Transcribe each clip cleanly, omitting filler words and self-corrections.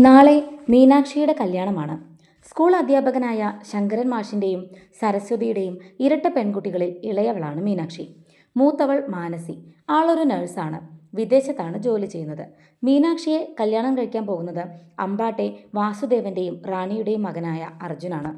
നാളെ മീനാക്ഷിയുടെ കല്യാണമാണ്. സ്കൂൾ അധ്യാപകനായ ശങ്കരൻ മാഷിൻ്റെയും സരസ്വതിയുടെയും ഇരട്ട പെൺകുട്ടികളിൽ ഇളയവളാണ് മീനാക്ഷി. മൂത്തവൾ മാനസി. ആളൊരു നഴ്സാണ്. വിദേശത്താണ് ജോലി ചെയ്യുന്നത്. മീനാക്ഷിയെ കല്യാണം കഴിക്കാൻ പോകുന്നത് അമ്പാട്ടെ വാസുദേവൻ്റെയും റാണിയുടെയും മകനായ അർജുനാണ്.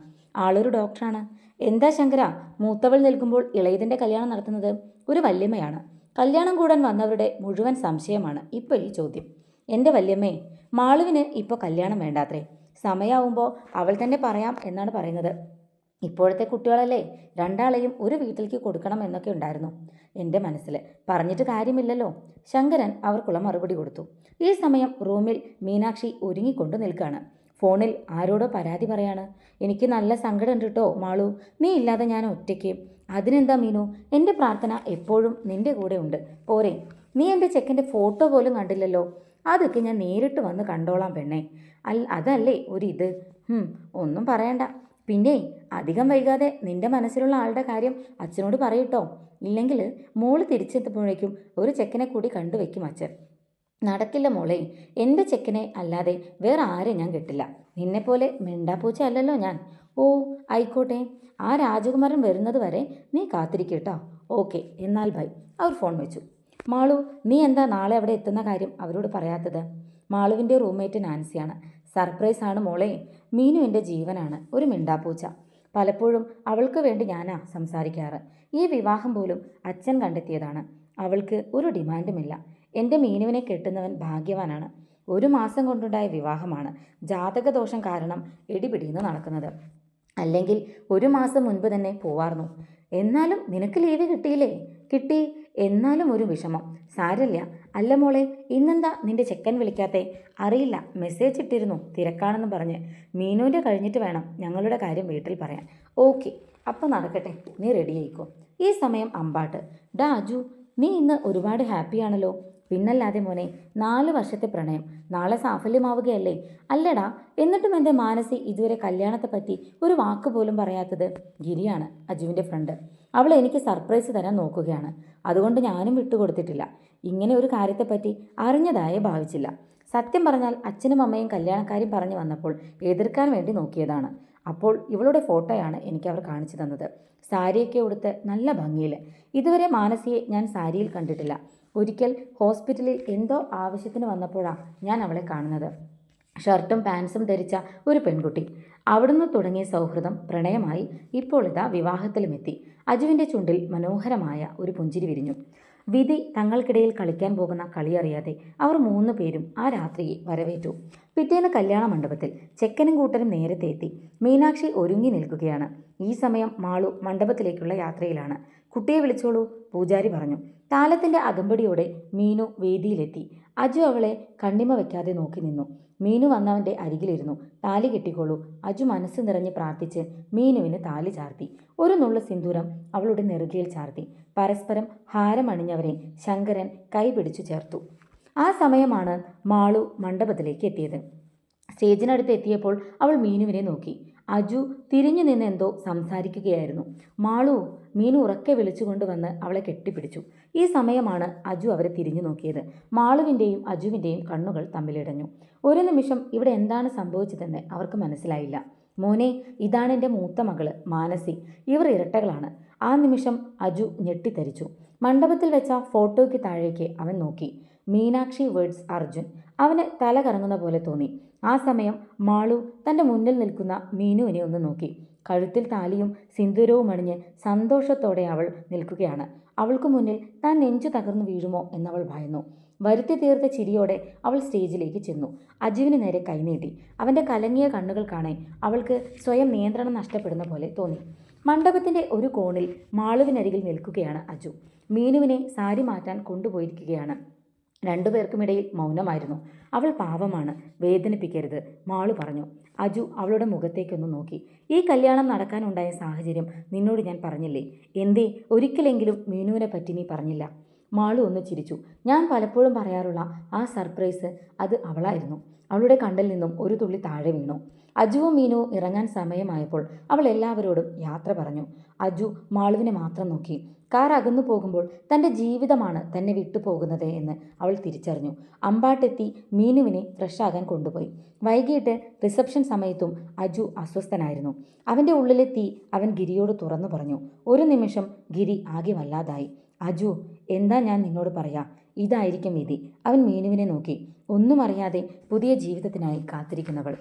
ആളൊരു ഡോക്ടറാണ്. എന്താ ശങ്കര, മൂത്തവൾ നിൽക്കുമ്പോൾ ഇളയതിൻ്റെ കല്യാണം നടത്തുന്നത്? ഒരു വല്യമ്മയാണ്. കല്യാണം കൂടാൻ വന്നവരുടെ മുഴുവൻ സംശയമാണ് ഇപ്പോൾ ഈ ചോദ്യം. എൻ്റെ വല്യമ്മേ, മാളുവിന് ഇപ്പോൾ കല്യാണം വേണ്ടാത്രേ. സമയമാവുമ്പോൾ അവൾ തന്നെ പറയാം എന്നാണ് പറയുന്നത്. ഇപ്പോഴത്തെ കുട്ടികളല്ലേ, രണ്ടാളെയും ഒരു വീട്ടിലേക്ക് കൊടുക്കണം എന്നൊക്കെ ഉണ്ടായിരുന്നു എൻ്റെ മനസ്സിൽ. പറഞ്ഞിട്ട് കാര്യമില്ലല്ലോ. ശങ്കരൻ അവർക്കുള്ള മറുപടി കൊടുത്തു. ഈ സമയം റൂമിൽ മീനാക്ഷി ഒരുങ്ങിക്കൊണ്ട് നിൽക്കുകയാണ്. ഫോണിൽ ആരോടോ പരാതി പറയാണ്. എനിക്ക് നല്ല സങ്കടമുണ്ട് കേട്ടോ മാളു, നീ ഇല്ലാതെ ഞാൻ ഒറ്റയ്ക്ക്. അതിനെന്താ മീനു, എൻ്റെ പ്രാർത്ഥന എപ്പോഴും നിൻ്റെ കൂടെ ഉണ്ട്. പോരെ, നീ എൻ്റെ ചെക്കൻ്റെ ഫോട്ടോ പോലും കണ്ടില്ലല്ലോ. അതൊക്കെ ഞാൻ നേരിട്ട് വന്ന് കണ്ടോളാം പെണ്ണേ. അതല്ലേ ഒരിത്. ഒന്നും പറയണ്ട. പിന്നെ അധികം വൈകാതെ നിന്റെ മനസ്സിലുള്ള ആളുടെ കാര്യം അച്ഛനോട് പറയൂട്ടോ. ഇല്ലെങ്കിൽ മോള് തിരിച്ചെത്തുമ്പോഴേക്കും ഒരു ചെക്കനെ കൂടി കണ്ടുവെക്കും അച്ഛൻ. നടക്കില്ല മോളെ, എൻ്റെ ചെക്കനെ അല്ലാതെ വേറെ ആരും ഞാൻ കിട്ടില്ല. നിന്നെപ്പോലെ മിണ്ടാപ്പൂച്ച അല്ലല്ലോ ഞാൻ. ഓ ആയിക്കോട്ടെ, ആ രാജകുമാരൻ വരുന്നത് വരെ നീ കാത്തിരിക്കട്ടോ. ഓക്കെ, എന്നാൽ ബൈ. അവർ ഫോൺ വെച്ചു. മാളു, നീ എന്താ നാളെ അവിടെ എത്തുന്ന കാര്യം അവരോട് പറയാത്തത്? മാളുവിൻ്റെ റൂംമേറ്റ് നാൻസിയാണ്. സർപ്രൈസ് ആണ് മോളെ. മീനു എൻ്റെ ജീവനാണ്, ഒരു മിണ്ടാപ്പൂച്ച. പലപ്പോഴും അവൾക്ക് വേണ്ടി ഞാനാ സംസാരിക്കാറ്. ഈ വിവാഹം പോലും അച്ഛൻ കണ്ടെത്തിയതാണ്. അവൾക്ക് ഒരു ഡിമാൻഡുമില്ല. എൻ്റെ മീനുവിനെ കെട്ടുന്നവൻ ഭാഗ്യവാനാണ്. 1 മാസം കൊണ്ടുണ്ടായ വിവാഹമാണ്. ജാതകദോഷം കാരണം ഇടിപിടിന്ന് നടക്കുന്നത്. അല്ലെങ്കിൽ 1 മാസം മുൻപ് തന്നെ പോവാർന്നു. എന്നാലും നിനക്ക് ലീവ് കിട്ടിയില്ലേ? കിട്ടി, എന്നാലും ഒരു വിഷമം. സാരല്ല. അല്ല മോളെ, ഇന്നെന്താ നിന്റെ ചെക്കൻ വിളിക്കാത്തേ? അറിയില്ല, മെസ്സേജ് ഇട്ടിരുന്നു തിരക്കാണെന്ന് പറഞ്ഞ്. മീനുവിൻ്റെ കഴിഞ്ഞിട്ട് വേണം ഞങ്ങളുടെ കാര്യം വീട്ടിൽ പറയാൻ. ഓക്കെ, അപ്പോൾ നടക്കട്ടെ, നീ റെഡി ആയിക്കോ. ഈ സമയം അമ്പാട്ട്, ഡാ അജു, നീ ഇന്ന് ഒരുപാട് ഹാപ്പിയാണല്ലോ. പിന്നല്ലാതെ മോനെ, 4 വർഷത്തെ പ്രണയം നാളെ സാഫല്യമാവുകയല്ലേ? അല്ലടാ, എന്നിട്ടും എൻ്റെ മാനസി ഇതുവരെ കല്യാണത്തെ പറ്റി ഒരു വാക്ക് പോലും പറയാത്തത്? ഗിരിയാണ് അജുവിൻ്റെ ഫ്രണ്ട്. അവൾ എനിക്ക് സർപ്രൈസ് തരാൻ നോക്കുകയാണ്. അതുകൊണ്ട് ഞാനും വിട്ടുകൊടുത്തിട്ടില്ല. ഇങ്ങനെ ഒരു കാര്യത്തെപ്പറ്റി അറിഞ്ഞതായേ ഭാവിച്ചില്ല. സത്യം പറഞ്ഞാൽ അച്ഛനും അമ്മയും കല്യാണക്കാരും പറഞ്ഞു വന്നപ്പോൾ എതിർക്കാൻ വേണ്ടി നോക്കിയതാണ്. അപ്പോൾ ഇവളുടെ ഫോട്ടോയാണ് എനിക്ക് അവർ കാണിച്ചു തന്നത്. സാരിയൊക്കെ ഉടുത്ത് നല്ല ഭംഗിയിൽ. ഇതുവരെ മാനസിയെ ഞാൻ സാരിയിൽ കണ്ടിട്ടില്ല. ഒരിക്കൽ ഹോസ്പിറ്റലിൽ എന്തോ ആവശ്യത്തിന് വന്നപ്പോഴാണ് ഞാൻ അവളെ കാണുന്നത്. ഷർട്ടും പാൻസും ധരിച്ച ഒരു പെൺകുട്ടി. അവിടുന്ന് തുടങ്ങിയ സൗഹൃദം പ്രണയമായി. ഇപ്പോൾ ഇതാ വിവാഹത്തിലുമെത്തി. അജുവിൻ്റെ ചുണ്ടിൽ മനോഹരമായ ഒരു പുഞ്ചിരി വിരിഞ്ഞു. വിധി തങ്ങൾക്കിടയിൽ കളിക്കാൻ പോകുന്ന കളിയറിയാതെ അവർ 3 പേരും ആ രാത്രിയെ വരവേറ്റു. പിറ്റേന്ന് കല്യാണ മണ്ഡപത്തിൽ ചെക്കനും കൂട്ടരും നേരത്തെ എത്തി. മീനാക്ഷി ഒരുങ്ങി നിൽക്കുകയാണ്. ഈ സമയം മാളു മണ്ഡപത്തിലേക്കുള്ള യാത്രയിലാണ്. കുട്ടിയെ വിളിച്ചോളൂ, പൂജാരി പറഞ്ഞു. താലത്തിൻ്റെ അകമ്പടിയോടെ മീനു വേദിയിലെത്തി. അജു അവളെ കണ്ണിമ വയ്ക്കാതെ നോക്കി നിന്നു. മീനു വന്നവൻ്റെ അരികിലിരുന്നു. താലി കെട്ടിക്കോളൂ. അജു മനസ്സ് നിറഞ്ഞ് പ്രാർത്ഥിച്ച് മീനുവിന് താലി ചാർത്തി. ഒരു നുള്ളു സിന്ദൂരം അവളുടെ നെറുകയിൽ ചാർത്തി. പരസ്പരം ഹാരമണിഞ്ഞവരെ ശങ്കരൻ കൈപിടിച്ചു ചേർത്തു. ആ സമയമാണ് മാളു മണ്ഡപത്തിലേക്ക് എത്തിയത്. സ്റ്റേജിനടുത്ത് എത്തിയപ്പോൾ അവൾ മീനുവിനെ നോക്കി. അജു തിരിഞ്ഞു നിന്ന് എന്തോ സംസാരിക്കുകയായിരുന്നു. മാളു, മീനു ഉറക്കെ വിളിച്ചുകൊണ്ട് വന്ന് അവളെ കെട്ടിപ്പിടിച്ചു. ഈ സമയമാണ് അജു അവരെ തിരിഞ്ഞു നോക്കിയത്. മാളുവിൻ്റെയും അജുവിൻ്റെയും കണ്ണുകൾ തമ്മിലിടഞ്ഞു. ഒരു നിമിഷം ഇവിടെ എന്താണ് സംഭവിച്ചതെന്ന് അവർക്ക് മനസ്സിലായില്ല. മോനെ, ഇതാണ് എൻ്റെ മൂത്ത മകള് മാനസി. ഇവർ ഇരട്ടകളാണ്. ആ നിമിഷം അജു ഞെട്ടിത്തരിച്ചു. മണ്ഡപത്തിൽ വെച്ച ഫോട്ടോയ്ക്ക് താഴേക്ക് അവൻ നോക്കി. മീനാക്ഷി വേർഡ്സ് അർജുൻ. അവന് തല കറങ്ങുന്ന പോലെ തോന്നി. ആ സമയം മാളു തൻ്റെ മുന്നിൽ നിൽക്കുന്ന മീനുവിനെ ഒന്ന് നോക്കി. കഴുത്തിൽ താലിയും സിന്ദൂരവും അണിഞ്ഞ് സന്തോഷത്തോടെ അവൾ നിൽക്കുകയാണ്. അവൾക്ക് മുന്നിൽ താൻ നെഞ്ചു തകർന്നു വീഴുമോ എന്നവൾ ഭയന്നു. വരുത്തി തീർത്ത ചിരിയോടെ അവൾ സ്റ്റേജിലേക്ക് ചെന്നു. അജുവിന് നേരെ കൈനീട്ടി. അവൻ്റെ കലങ്ങിയ കണ്ണുകൾ കാണാൻ അവൾക്ക് സ്വയം നിയന്ത്രണം നഷ്ടപ്പെടുന്ന പോലെ തോന്നി. മണ്ഡപത്തിൻ്റെ ഒരു കോണിൽ മാളുവിനരികിൽ നിൽക്കുകയാണ് അജു. മീനുവിനെ സാരി മാറ്റാൻ കൊണ്ടുപോയിരിക്കുകയാണ്. 2 പേർക്കുമിടയിൽ മൗനമായിരുന്നു. അവൾ പാവമാണ്, വേദനിപ്പിക്കരുത്, മാളു പറഞ്ഞു. അജു അവളുടെ മുഖത്തേക്കൊന്ന് നോക്കി. ഈ കല്യാണം നടക്കാനുണ്ടായ സാഹചര്യം നിന്നോട് ഞാൻ പറഞ്ഞില്ലേ? എന്തേ ഒരിക്കലെങ്കിലും മീനുവിനെ പറ്റി നീ പറഞ്ഞില്ല? മാളു ഒന്ന് ചിരിച്ചു. ഞാൻ പലപ്പോഴും പറയാറുള്ള ആ സർപ്രൈസ് അത് അവളായിരുന്നു. അവളുടെ കണ്ണിൽ നിന്നും ഒരു തുള്ളി താഴെ വീണു. അജുവും മീനുവും ഇറങ്ങാൻ സമയമായപ്പോൾ അവൾ എല്ലാവരോടും യാത്ര പറഞ്ഞു. അജു മാളുവിനെ മാത്രം നോക്കി. കാർ അകന്നു പോകുമ്പോൾ തൻ്റെ ജീവിതമാണ് തന്നെ വിട്ടുപോകുന്നത് എന്ന് അവൾ തിരിച്ചറിഞ്ഞു. അമ്പാട്ടെത്തി മീനുവിനെ ഫ്രഷാകാൻ കൊണ്ടുപോയി. വൈകിട്ട് റിസപ്ഷൻ സമയത്തും അജു അസ്വസ്ഥനായിരുന്നു. അവൻ്റെ ഉള്ളിലെ തീ അവൻ ഗിരിയോട് തുറന്നു പറഞ്ഞു. ഒരു നിമിഷം ഗിരി ആകെ വല്ലാതായി. അജു, എന്താ ഞാൻ നിന്നോട് പറയാ, ഇതായിരിക്കും വിധി. അവൻ മീനുവിനെ നോക്കി. ഒന്നും അറിയാതെ പുതിയ ജീവിതത്തിനായി കാത്തിരിക്കുന്നവൾ.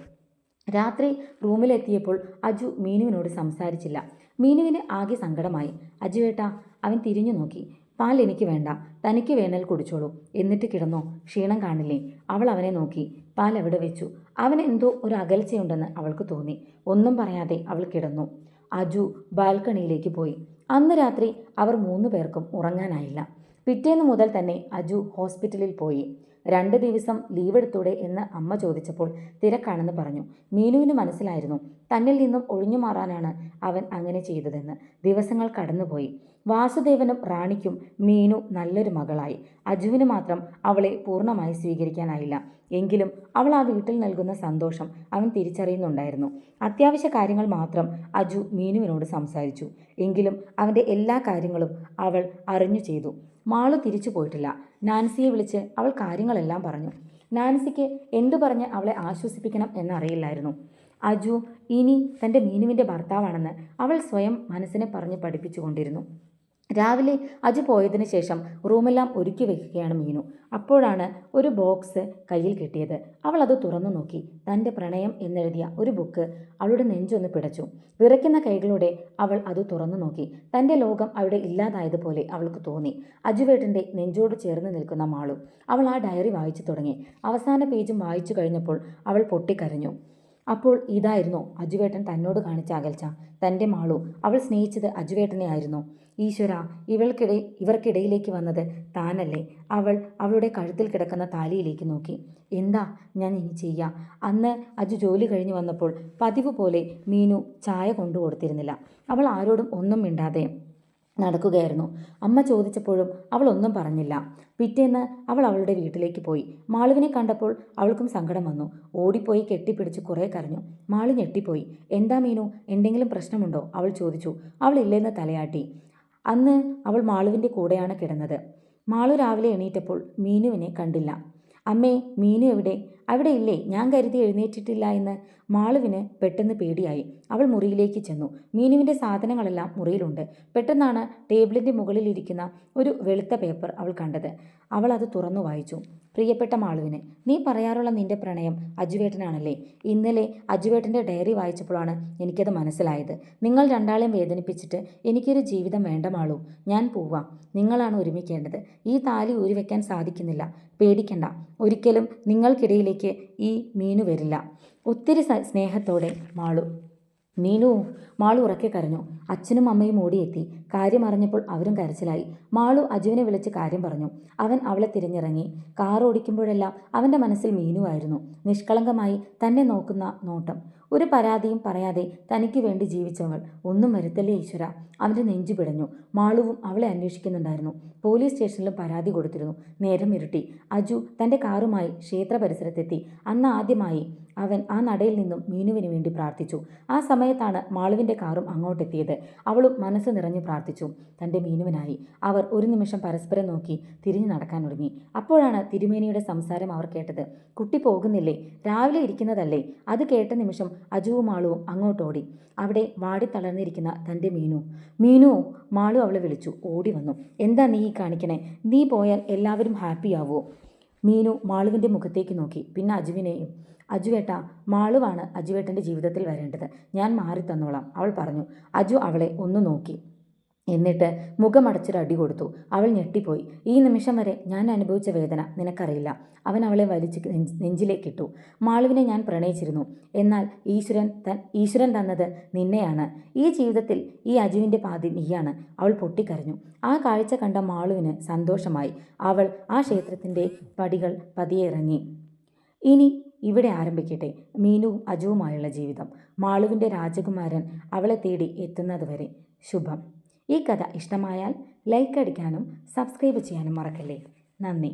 രാത്രി റൂമിലെത്തിയപ്പോൾ അജു മീനുവിനോട് സംസാരിച്ചില്ല. മീനുവിന് ആകെ സങ്കടമായി. അജുവേട്ടാ, അവൻ തിരിഞ്ഞു നോക്കി. പാൽ എനിക്ക് വേണ്ട, തനിക്ക് വേണേൽ കുടിച്ചോളൂ, എന്നിട്ട് കിടന്നോ, ക്ഷീണം കാണില്ലേ. അവൾ അവനെ നോക്കി. പാൽ എവിടെ വെച്ചു? അവൻ എന്തോ ഒരു അകൽച്ചയുണ്ടെന്ന് അവൾക്ക് തോന്നി. ഒന്നും പറയാതെ അവൾ കിടന്നു. അജു ബാൽക്കണിയിലേക്ക് പോയി. അന്ന് രാത്രി അവർ 3 പേർക്കും ഉറങ്ങാനായില്ല. പിറ്റേന്ന് മുതൽ തന്നെ അജു ഹോസ്പിറ്റലിൽ പോയി. 2 ദിവസം ലീവ് എടുത്തൂടെ എന്ന് അമ്മ ചോദിച്ചപ്പോൾ തിരക്കാണെന്ന് പറഞ്ഞു. മീനുവിന് മനസ്സിലായിരുന്നു തന്നിൽ നിന്നും ഒഴിഞ്ഞു മാറാനാണ് അവൻ അങ്ങനെ ചെയ്തതെന്ന്. ദിവസങ്ങൾ കടന്നുപോയി. വാസുദേവനും റാണിക്കും മീനു നല്ലൊരു മകളായി. അജുവിന് മാത്രം അവളെ പൂർണ്ണമായി സ്വീകരിക്കാനായില്ല. എങ്കിലും അവൾ ആ വീട്ടിൽ നൽകുന്ന സന്തോഷം അവൻ തിരിച്ചറിയുന്നുണ്ടായിരുന്നു. അത്യാവശ്യ കാര്യങ്ങൾ മാത്രം അജു മീനുവിനോട് സംസാരിച്ചു. എങ്കിലും അവൻ്റെ എല്ലാ കാര്യങ്ങളും അവൾ അറിഞ്ഞു ചെയ്തു. മാളു തിരിച്ചു പോയിട്ടില്ല. നാൻസിയെ വിളിച്ച് അവൾ കാര്യങ്ങളെല്ലാം പറഞ്ഞു. നാൻസിക്ക് എന്തു പറഞ്ഞ് അവളെ ആശ്വസിപ്പിക്കണം എന്നറിയില്ലായിരുന്നു. അജു ഇനി തൻ്റെ മീനുവിൻ്റെ ഭർത്താവാണെന്ന് അവൾ സ്വയം മനസ്സിനെ പറഞ്ഞ് പഠിപ്പിച്ചുകൊണ്ടിരുന്നു. രാവിലെ അജു പോയതിന് ശേഷം റൂമെല്ലാം ഒരുക്കി വെക്കുകയാണ് മീനു. അപ്പോഴാണ് ഒരു ബോക്സ് കയ്യിൽ കിട്ടിയത്. അവൾ അത് തുറന്നു നോക്കി. തൻ്റെ പ്രണയം എന്നെഴുതിയ ഒരു ബുക്ക്. അവളുടെ നെഞ്ചൊന്ന് പിടച്ചു. വിറയ്ക്കുന്ന കൈകളോടെ അവൾ അത് തുറന്നു നോക്കി. തൻ്റെ ലോകം അവിടെ ഇല്ലാതായതുപോലെ അവൾക്ക് തോന്നി. അജുവേട്ടൻ്റെ നെഞ്ചോട് ചേർന്ന് നിൽക്കുന്ന മാളു. അവൾ ആ ഡയറി വായിച്ചു തുടങ്ങി. അവസാന പേജും വായിച്ചു കഴിഞ്ഞപ്പോൾ അവൾ പൊട്ടിക്കരഞ്ഞു. അപ്പോൾ ഇതായിരുന്നു അജുവേട്ടൻ തന്നോട് കാണിച്ച അകൽച്ച. തൻ്റെ മാളു. അവൾ സ്നേഹിച്ചത് അജുവേട്ടനെ ആയിരുന്നു. ഈശ്വര, ഇവർക്കിടയിലേക്ക് വന്നത് താനല്ലേ. അവൾ അവളുടെ കഴുത്തിൽ കിടക്കുന്ന താലിയിലേക്ക് നോക്കി. എന്താ ഞാൻ ഇനി ചെയ്യുക? അന്ന് അജു ജോലി കഴിഞ്ഞ് വന്നപ്പോൾ പതിവ് പോലെ മീനു ചായ കൊണ്ടു കൊടുത്തിരുന്നില്ല. അവൾ ആരോടും ഒന്നും മിണ്ടാതെ നടക്കുകയായിരുന്നു. അമ്മ ചോദിച്ചപ്പോഴും അവൾ ഒന്നും പറഞ്ഞില്ല. പിറ്റേന്ന് അവൾ അവളുടെ വീട്ടിലേക്ക് പോയി. മാളുവിനെ കണ്ടപ്പോൾ അവൾക്കും സങ്കടം വന്നു. ഓടിപ്പോയി കെട്ടിപ്പിടിച്ച് കുറേ കരഞ്ഞു. മാളു ഞെട്ടിപ്പോയി. എന്താ മീനു, എന്തെങ്കിലും പ്രശ്നമുണ്ടോ? അവൾ ചോദിച്ചു. അവൾ ഇല്ലെന്ന് തലയാട്ടി. അന്ന് അവൾ മാളുവിൻ്റെ കൂടെയാണ് കിടന്നത്. മാളു രാവിലെ എണീറ്റപ്പോൾ മീനുവിനെ കണ്ടില്ല. അമ്മേ, മീനു എവിടെ? അവിടെ ഇല്ലേ? ഞാൻ കരുതി എഴുന്നേറ്റിട്ടില്ല എന്ന്. മാളുവിന് പെട്ടെന്ന് പേടിയായി. അവൾ മുറിയിലേക്ക് ചെന്നു. മീനുവിൻ്റെ സാധനങ്ങളെല്ലാം മുറിയിലുണ്ട്. പെട്ടെന്നാണ് ടേബിളിൻ്റെ മുകളിലിരിക്കുന്ന ഒരു വെളുത്ത പേപ്പർ അവൾ കണ്ടത്. അവൾ അത് തുറന്നു വായിച്ചു. പ്രിയപ്പെട്ട മാളുവിന്, നീ പറയാറുള്ള നിന്റെ പ്രണയം അജുവേട്ടനാണല്ലേ? ഇന്നലെ അജുവേട്ടൻ്റെ ഡയറി വായിച്ചപ്പോഴാണ് എനിക്കത് മനസ്സിലായത്. നിങ്ങൾ രണ്ടാളെയും വേദനിപ്പിച്ചിട്ട് എനിക്കൊരു ജീവിതം വേണ്ട മാളു. ഞാൻ പോവാം. നിങ്ങളാണ് ഒരുമിക്കേണ്ടത്. ഈ താലി ഊരിവെക്കാൻ സാധിക്കുന്നില്ല. പേടിക്കണ്ട, ഒരിക്കലും നിങ്ങൾക്കിടയിലേക്ക് ഈ മീനു വരില്ല. ഒത്തിരി സ്നേഹത്തോടെ മാളു. മീനു. മാളു ഉറക്കെ കരഞ്ഞു. അച്ഛനും അമ്മയും ഓടിയെത്തി. കാര്യം അറിഞ്ഞപ്പോൾ അവരും കരച്ചിലായി. മാളു അജുവിനെ വിളിച്ച് കാര്യം പറഞ്ഞു. അവൻ അവളെ തിരിഞ്ഞിറങ്ങി. കാർ ഓടിക്കുമ്പോഴെല്ലാം അവൻ്റെ മനസ്സിൽ മീനു ആയിരുന്നു. നിഷ്കളങ്കമായി തന്നെ നോക്കുന്ന നോട്ടം. ഒരു പരാതിയും പറയാതെ തനിക്ക് വേണ്ടി ജീവിച്ചവൾ. ഒന്നും വരുത്തല്ലേ ഈശ്വര. അവൻ്റെ നെഞ്ചു പിടഞ്ഞു. മാളുവും അവളെ അന്വേഷിക്കുന്നുണ്ടായിരുന്നു. പോലീസ് സ്റ്റേഷനിലും പരാതി കൊടുത്തിരുന്നു. നേരം ഇരുട്ടി. അജു തൻ്റെ കാറുമായി ക്ഷേത്ര പരിസരത്തെത്തി. അന്ന് ആദ്യമായി അവൻ ആ നടയിൽ നിന്നും മീനുവിന് വേണ്ടി പ്രാർത്ഥിച്ചു. ആ സമയത്താണ് മാളുവിൻ്റെ കാറും അങ്ങോട്ടെത്തിയത്. അവളും മനസ്സ് നിറഞ്ഞു പ്രാർത്ഥിച്ചു, തൻ്റെ മീനുവിനായി. അവർ ഒരു നിമിഷം പരസ്പരം നോക്കി തിരിഞ്ഞു നടക്കാൻ തുടങ്ങി. അപ്പോഴാണ് തിരുമേനിയുടെ സംസാരം അവർ കേട്ടത്. കുട്ടി പോകുന്നില്ലേ? രാവിലെ ഇരിക്കുന്നതല്ലേ? അത് കേട്ട നിമിഷം അജുവും മാളുവും അങ്ങോട്ടോടി. അവിടെ വാടിത്തളർന്നിരിക്കുന്ന തൻ്റെ മീനു. മീനു. മാളു അവളെ വിളിച്ചു. ഓടി വന്നു. എന്താ നീ കാണിക്കണേ? നീ പോയാൽ എല്ലാവരും ഹാപ്പിയാവോ? മീനു മാളുവിൻ്റെ മുഖത്തേക്ക് നോക്കി. പിന്നെ അജുവിനെയും. അജുവേട്ടാ, മാളുവാണ് അജുവേട്ടൻ്റെ ജീവിതത്തിൽ വരേണ്ടത്. ഞാൻ മാറി തന്നോളാം, അവൾ പറഞ്ഞു. അജു അവളെ ഒന്ന് നോക്കി. എന്നിട്ട് മുഖമടച്ചൊരടി കൊടുത്തു. അവൾ ഞെട്ടിപ്പോയി. ഈ നിമിഷം വരെ ഞാൻ അനുഭവിച്ച വേദന നിനക്കറിയില്ല. അവൻ അവളെ വലിച്ച് നെഞ്ചിലേക്കിട്ടു. മാളുവിനെ ഞാൻ പ്രണയിച്ചിരുന്നു. എന്നാൽ ഈശ്വരൻ തന്നത് നിന്നെയാണ്. ഈ ജീവിതത്തിൽ ഈ അജുവിൻ്റെ പാതി നീയാണ്. അവൾ പൊട്ടിക്കരഞ്ഞു. ആ കാഴ്ച കണ്ട മാളുവിന് സന്തോഷമായി. അവൾ ആ ക്ഷേത്രത്തിൻ്റെ പടികൾ പതിയെ ഇറങ്ങി. ഇനി ഇവിടെ ആരംഭിക്കട്ടെ മീനുവും അജുവുമായുള്ള ജീവിതം. മാളുവിൻ്റെ രാജകുമാരൻ അവളെ തേടി എത്തുന്നതുവരെ. ശുഭം. ഈ കഥ ഇഷ്ടമായാൽ ലൈക്ക് അടിക്കാനും സബ്സ്ക്രൈബ് ചെയ്യാനും മറക്കല്ലേ. നന്ദി.